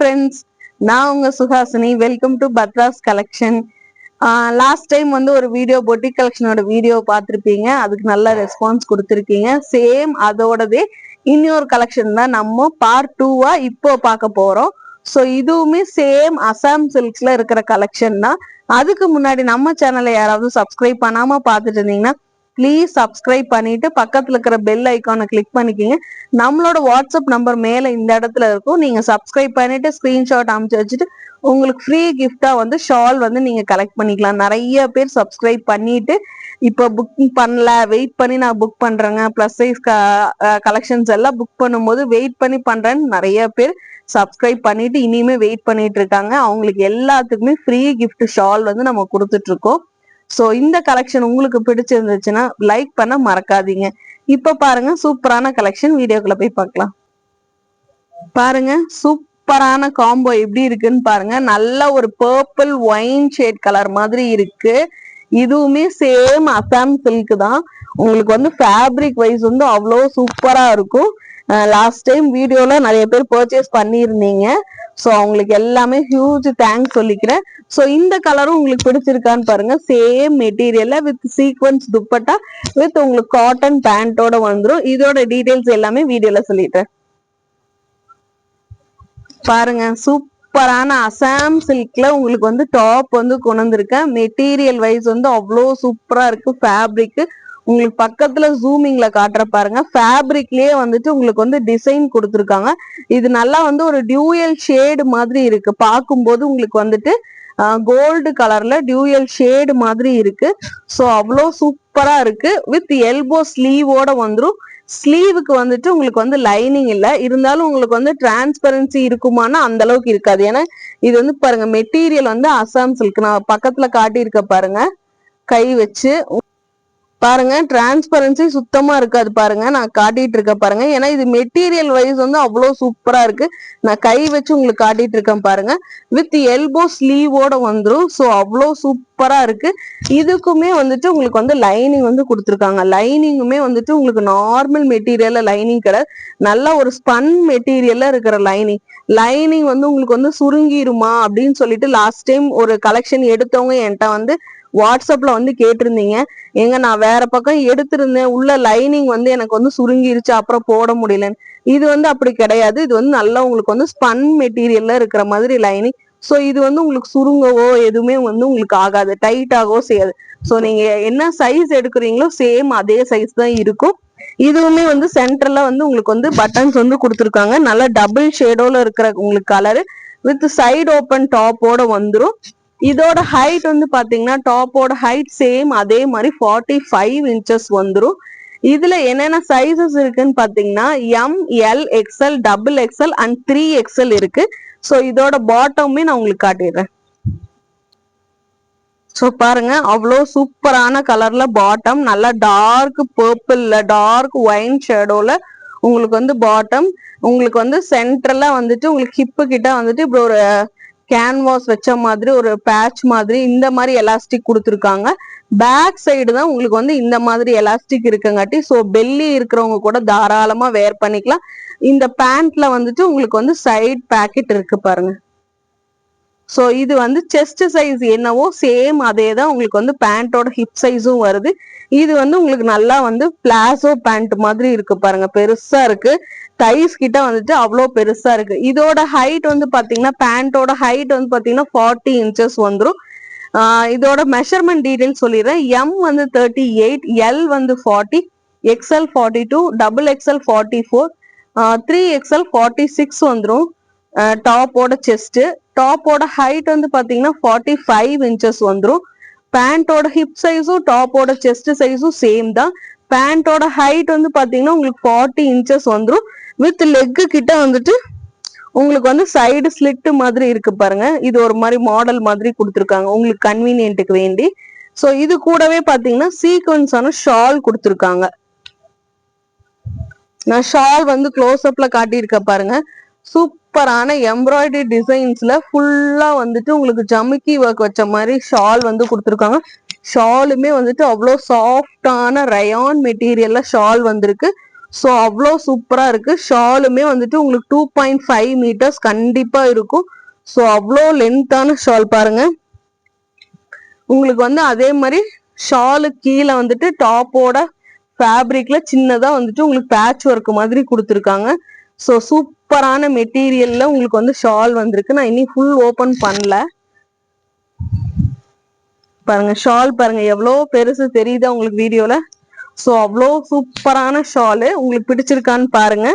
Friends, நான் உங்க Suhasini. Welcome to Pathras collection. Last time வந்து ஒரு வீடியோ பொட்டிக் கலெக்ஷனோட வீடியோ பார்த்துருப்பீங்க. அதுக்கு நல்ல ரெஸ்பான்ஸ் கொடுத்துருக்கீங்க. சேம் அதோடதே இன்னொரு கலெக்ஷன் தான் நம்ம பார்ட் 2-ஆ இப்போ பார்க்க போறோம். ஸோ இதுவுமே சேம் அசாம் சில்க்ஸ்ல இருக்கிற கலெக்ஷன் தான். அதுக்கு முன்னாடி நம்ம சேனலை யாராவது சப்ஸ்கிரைப் பண்ணாம பார்த்துட்டு இருந்தீங்கன்னா ப்ளீஸ் சப்ஸ்கிரைப் பண்ணிட்டு பக்கத்துல இருக்கிற பெல் ஐக்கானை கிளிக் பண்ணிக்கிங்க. நம்மளோட வாட்ஸ்அப் நம்பர் மேல இந்த இடத்துல இருக்கும். நீங்க சப்ஸ்கிரைப் பண்ணிட்டு ஸ்கிரீன்ஷாட் அனுப்பிச்சு வச்சுட்டு உங்களுக்கு ஃப்ரீ கிஃப்டா வந்து ஷால் வந்து நீங்க கலெக்ட் பண்ணிக்கலாம். நிறைய பேர் சப்ஸ்கிரைப் பண்ணிட்டு இப்ப புக்கிங் பண்ணல, வெயிட் பண்ணி நான் புக் பண்றேங்க, பிளஸ் சைஸ் கலெக்ஷன்ஸ் எல்லாம் புக் பண்ணும்போது வெயிட் பண்ணி பண்றேன்னு நிறைய பேர் சப்ஸ்கிரைப் பண்ணிட்டு இனிமே வெயிட் பண்ணிட்டு இருக்காங்க. அவங்களுக்கு எல்லாத்துக்குமே ஃப்ரீ கிஃப்ட் ஷால் வந்து நம்ம கொடுத்துட்டு இருக்கோம். சோ இந்த கலெக்ஷன் உங்களுக்கு பிடிச்சிருந்துச்சுன்னா லைக் பண்ண மறக்காதீங்க. இப்ப பாருங்க, சூப்பரான கலெக்ஷன். வீடியோக்குள்ள போய் பார்க்கலாம். பாருங்க, சூப்பரான காம்போ எப்படி இருக்குன்னு பாருங்க. நல்ல ஒரு பர்பிள் ஒயின் ஷேட் கலர் மாதிரி இருக்கு. இதுவுமே சேம் அசாம் சில்க் தான். உங்களுக்கு வந்து ஃபேப்ரிக் வைஸ் வந்து அவ்வளோ சூப்பரா இருக்கும். லாஸ்ட் டைம் வீடியோல நிறைய பேர் பர்ச்சேஸ் பண்ணியிருந்தீங்க. ஸோ அவங்களுக்கு எல்லாமே ஹியூஜ் தேங்க்ஸ் சொல்லிக்கிறேன். ஸோ இந்த கலரும் உங்களுக்கு பிடிச்சிருக்கான்னு பாருங்க. சேம் மெட்டீரியல்ல வித் சீக்வன்ஸ் துப்பட்டா வித் உங்களுக்கு காட்டன் பேண்டோட வந்துடும். இதோட டீடைல்ஸ் எல்லாமே வீடியோல சொல்லிட்டேன். பாருங்க, சூப்பரான அசாம் சில்க்ல உங்களுக்கு வந்து டாப் வந்து கொண்டு வந்திருக்கேன். மெட்டீரியல் வைஸ் வந்து அவ்வளோ சூப்பரா இருக்கு. ஃபேப்ரிக் உங்களுக்கு பக்கத்துல ஜூமிங்ல காட்டுற பாருங்க. ஃபேப்ரிக்லயே வந்துட்டு உங்களுக்கு வந்து டிசைன் கொடுத்துருக்காங்க. இது நல்லா வந்து ஒரு டியூயல் ஷேடு மாதிரி இருக்கு. பார்க்கும்போது உங்களுக்கு வந்துட்டு கோல்டு கலர்ல டியூயல் ஷேடு மாதிரி இருக்கு. ஸோ அவ்வளோ சூப்பரா இருக்கு. வித் எல்போ ஸ்லீவோட வந்துடும். ஸ்லீவுக்கு வந்துட்டு உங்களுக்கு வந்து லைனிங் இல்லை, இருந்தாலும் உங்களுக்கு வந்து டிரான்ஸ்பரன்சி இருக்குமானா அந்த அளவுக்கு இருக்காது. ஏன்னா இது வந்து பாருங்க, மெட்டீரியல் வந்து அசாம் சில்க். நான் பக்கத்துல காட்டியிருக்க பாருங்க, கை வச்சு பாருங்க, டிரான்ஸ்பரன்சி சுத்தமா இருக்காது. பாருங்க, நான் காட்டிட்டு இருக்க பாருங்க. ஏன்னா இது மெட்டீரியல் வைஸ் வந்து அவ்வளவு சூப்பரா இருக்கு. நான் கை வச்சு உங்களுக்கு காட்டிட்டு இருக்கேன் பாருங்க. வித் எல்போ ஸ்லீவோட வந்துடும். ஸோ அவ்வளோ சூப்பரா இருக்கு. இதுக்குமே வந்துட்டு உங்களுக்கு வந்து லைனிங் வந்து கொடுத்துருக்காங்க. லைனிங்குமே வந்துட்டு உங்களுக்கு நார்மல் மெட்டீரியல்ல லைனிங் கிடையாது. நல்ல ஒரு ஸ்பன் மெட்டீரியல்ல இருக்கிற லைனிங். லைனிங் வந்து உங்களுக்கு வந்து சுருங்கிருமா அப்படின்னு சொல்லிட்டு லாஸ்ட் டைம் ஒரு கலெக்ஷன் எடுத்தவங்க என்கிட்ட வந்து வாட்ஸ்அப்ல வந்து கேட்டிருந்தீங்க. எங்க நான் வேற பக்கம் எடுத்திருந்தேன், உள்ள லைனிங் வந்து எனக்கு வந்து சுருங்கிருச்சு, அப்புறம் போட முடியலன்னு. இது வந்து அப்படி கிடையாது. இது வந்து நல்லா உங்களுக்கு வந்து ஸ்பன் மெட்டீரியல்ல இருக்கிற மாதிரி லைனிங். ஸோ இது வந்து உங்களுக்கு சுருங்கவோ எதுவுமே வந்து உங்களுக்கு ஆகாது, டைட் ஆகவோ செய்யாது. ஸோ நீங்க என்ன சைஸ் எடுக்கிறீங்களோ சேம் அதே சைஸ் தான் இருக்கும். இதுவுமே வந்து சென்டர்ல வந்து உங்களுக்கு வந்து பட்டன்ஸ் வந்து கொடுத்துருக்காங்க. நல்லா டபுள் ஷேடோல இருக்கிற உங்களுக்கு கலரு வித் சைடு ஓப்பன் டாப்போட வந்துடும். இதோட ஹைட் வந்து பாத்தீங்கன்னா டாப்போட ஹைட் சேம் அதே மாதிரி 45 இன்ச்சஸ் வந்துடும். இதுல என்னென்ன சைசஸ் இருக்குன்னு பாத்தீங்கன்னா M, L, XL, double XL and 3XL இருக்கு. ஸோ இதோட பாட்டமுமே நான் உங்களுக்கு காட்டிடுறேன். ஸோ பாருங்க, அவ்வளோ சூப்பரான கலர்ல பாட்டம், நல்லா டார்க் பர்பிள்ல டார்க் ஒயின் ஷேடோல உங்களுக்கு வந்து பாட்டம். உங்களுக்கு வந்து சென்டர்ல வந்துட்டு உங்களுக்கு ஹிப்பு கிட்ட வந்துட்டு இப்படி ஒரு கேன்வாஸ் வச்ச மாதிரி ஒரு பேட்ச் மாதிரி இந்த மாதிரி எலாஸ்டிக் கொடுத்துருக்காங்க. பேக் சைடு தான் உங்களுக்கு வந்து இந்த மாதிரி எலாஸ்டிக் இருக்குங்காட்டி ஸோ பெல்லி இருக்கிறவங்க கூட தாராளமா வேர் பண்ணிக்கலாம். இந்த பேண்ட்ல வந்துட்டு உங்களுக்கு வந்து சைட் பாக்கெட் இருக்கு பாருங்க. ஸோ இது வந்து செஸ்ட் சைஸ் என்னவோ சேம் அதே தான் உங்களுக்கு வந்து பேண்டோட ஹிப் சைஸும் வருது. இது வந்து உங்களுக்கு நல்லா வந்து பிளாசோ பேண்ட் மாதிரி இருக்கு பாருங்க, பெருசா இருக்கு. தைஸ் கிட்ட வந்துட்டு அவ்வளோ பெருசா இருக்கு. இதோட ஹைட் வந்து பாத்தீங்கன்னா பேண்டோட ஹைட் வந்து பாத்தீங்கன்னா 40 இன்ச்சஸ் வந்துடும். இதோட மெஷர்மெண்ட் டீடைல் சொல்லிடுறேன். எம் வந்து 38, எல் வந்து 40, எக்ஸ்எல் 42, டபுள் எக்ஸ்எல் 44, 3XL 46 வந்துடும். டாப்போட செஸ்ட், டாப்போட ஹைட் வந்து பாத்தீங்கன்னா 45 இன்ச்சஸ் வந்துடும். பேண்டோட ஹிப் சைஸும் டாப்போட செஸ்ட் சைஸும் சேம் தான். பேண்டோட ஹைட் வந்து பாத்தீங்கன்னா உங்களுக்கு 40 இன்ச்சஸ் வந்துடும். வித் லெக்கு கிட்ட வந்துட்டு உங்களுக்கு வந்து சைடு ஸ்லிட் மாதிரி இருக்கு பாருங்க. இது ஒரு மாதிரி மாடல் மாதிரி கொடுத்துருக்காங்க உங்களுக்கு கன்வீனியன்ட்டுக்கு வேண்டி. ஸோ இது கூடவே பாத்தீங்கன்னா சீக்வன்ஸான ஷால் கொடுத்துருக்காங்க. நான் ஷால் வந்து க்ளோஸ் அப்ல காட்டியிருக்க பாருங்க. சூப்பரான எம்ப்ராய்டரி டிசைன்ஸ்ல ஃபுல்லா வந்துட்டு உங்களுக்கு ஜமுக்கி ஒர்க் வச்ச மாதிரி ஷால் வந்து கொடுத்துருக்காங்க. ஷாலுமே வந்துட்டு அவ்வளோ சாஃப்டான ரயான் மெட்டீரியல்ல ஷால் வந்திருக்கு. ஸோ அவ்வளோ சூப்பரா இருக்கு. ஷாலுமே வந்துட்டு உங்களுக்கு 2.5 மீட்டர்ஸ் கண்டிப்பா இருக்கும். ஸோ அவ்வளோ லென்த்தான ஷால் பாருங்க. உங்களுக்கு வந்து அதே மாதிரி ஷாலு கீழே வந்துட்டு டாப்போட ஃபேப்ரிக்ல சின்னதா வந்துட்டு உங்களுக்கு பேட்ச் ஒர்க் மாதிரி கொடுத்துருக்காங்க. ஸோ சூப்பரான மெட்டீரியல்ல உங்களுக்கு வந்து ஷால் வந்திருக்கு. நான் இன்னும் ஃபுல் ஓபன் பண்ணல. பாருங்க ஷால் பாருங்க எவ்வளோ பெருசு தெரியுதா உங்களுக்கு வீடியோல. ஸோ அவ்வளோ சூப்பரான ஷாலு. உங்களுக்கு பிடிச்சிருக்கான்னு பாருங்க.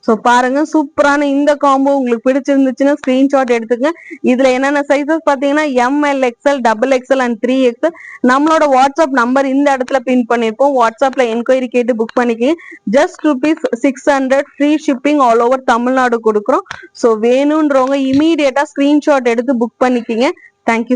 ஸோ பாருங்க சூப்பரான இந்த காம்போ உங்களுக்கு பிடிச்சிருந்துச்சுன்னா ஸ்கிரீன்ஷாட் எடுத்துங்க. இதுல என்னென்ன சைசஸ் பாத்தீங்கன்னா ML XL XXL and 3XL. நம்மளோட வாட்ஸ்அப் நம்பர் இந்த இடத்துல பின் பண்ணிருப்போம். வாட்ஸ்அப்ல என்கொயரி கேட்டு புக் பண்ணிக்கிங்க. Just ₹600 free shipping all over Tamil Nadu கொடுக்குறோம். ஸோ வேணும்ன்றவங்க இமீடியட்டா ஸ்கிரீன்ஷாட் எடுத்து புக் பண்ணிக்கிங்க. தேங்க்யூ.